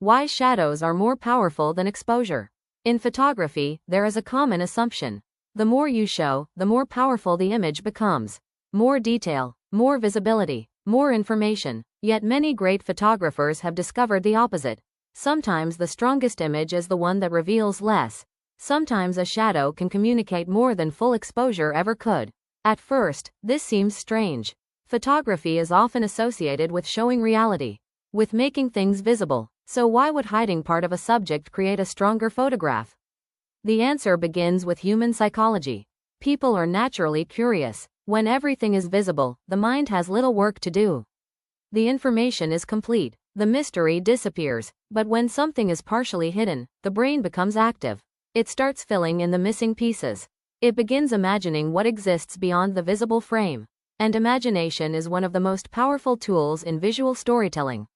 Why shadows are more powerful than exposure. In photography, there is a common assumption. The more you show, the more powerful the image becomes. More detail, more visibility, more information. Yet many great photographers have discovered the opposite. Sometimes the strongest image is the one that reveals less. Sometimes a shadow can communicate more than full exposure ever could. At first, this seems strange. Photography is often associated with showing reality, with making things visible. So why would hiding part of a subject create a stronger photograph? The answer begins with human psychology. People are naturally curious. When everything is visible, the mind has little work to do. The information is complete, the mystery disappears, but when something is partially hidden, the brain becomes active. It starts filling in the missing pieces. It begins imagining what exists beyond the visible frame. And imagination is one of the most powerful tools in visual storytelling.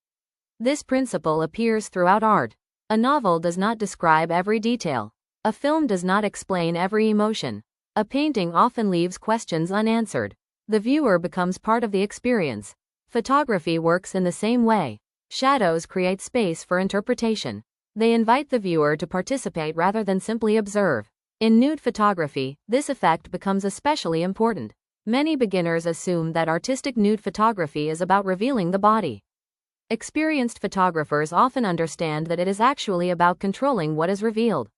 This principle appears throughout art. A novel does not describe every detail. A film does not explain every emotion. A painting often leaves questions unanswered. The viewer becomes part of the experience. Photography works in the same way. Shadows create space for interpretation. They invite the viewer to participate rather than simply observe. In nude photography, this effect becomes especially important. Many beginners assume that artistic nude photography is about revealing the body. Experienced photographers often understand that it is actually about controlling what is revealed.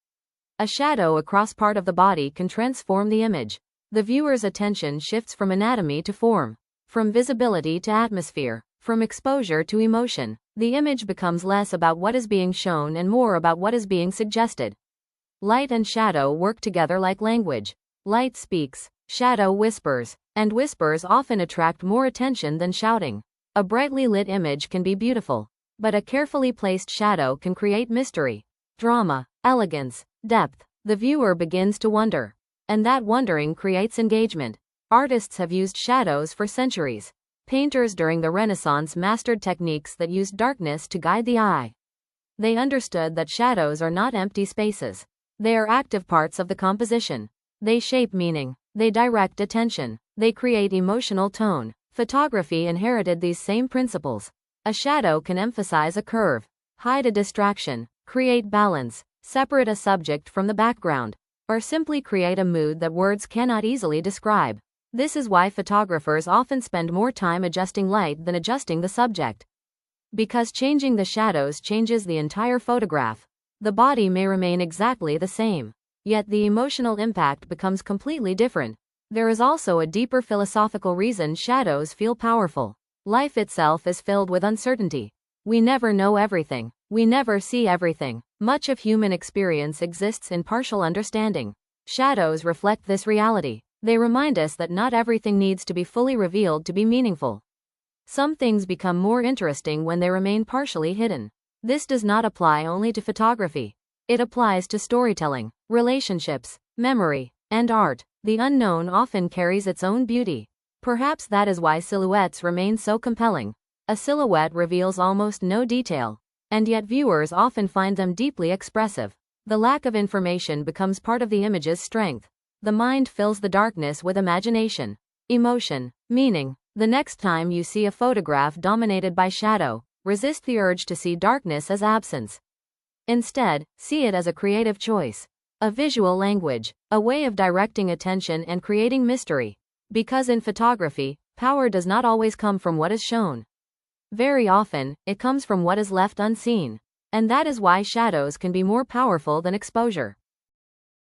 A shadow across part of the body can transform the image. The viewer's attention shifts from anatomy to form, from visibility to atmosphere, from exposure to emotion. The image becomes less about what is being shown and more about what is being suggested. Light and shadow work together like language. Light speaks, shadow whispers, and whispers often attract more attention than shouting. A brightly lit image can be beautiful, but a carefully placed shadow can create mystery, drama, elegance, depth. The viewer begins to wonder, and that wondering creates engagement. Artists have used shadows for centuries. Painters during the Renaissance mastered techniques that used darkness to guide the eye. They understood that shadows are not empty spaces. They are active parts of the composition. They shape meaning. They direct attention. They create emotional tone. Photography inherited these same principles. A shadow can emphasize a curve, hide a distraction, create balance, separate a subject from the background, or simply create a mood that words cannot easily describe. This is why photographers often spend more time adjusting light than adjusting the subject. Because changing the shadows changes the entire photograph. The body may remain exactly the same, yet the emotional impact becomes completely different. There is also a deeper philosophical reason shadows feel powerful. Life itself is filled with uncertainty. We never know everything. We never see everything. Much of human experience exists in partial understanding. Shadows reflect this reality. They remind us that not everything needs to be fully revealed to be meaningful. Some things become more interesting when they remain partially hidden. This does not apply only to photography. It applies to storytelling, relationships, memory, and art. The unknown often carries its own beauty. Perhaps that is why silhouettes remain so compelling. A silhouette reveals almost no detail, and yet viewers often find them deeply expressive. The lack of information becomes part of the image's strength. The mind fills the darkness with imagination, emotion, meaning. The next time you see a photograph dominated by shadow, resist the urge to see darkness as absence. Instead, see it as a creative choice. A visual language, a way of directing attention and creating mystery. Because in photography, power does not always come from what is shown. Very often, it comes from what is left unseen. And that is why shadows can be more powerful than exposure.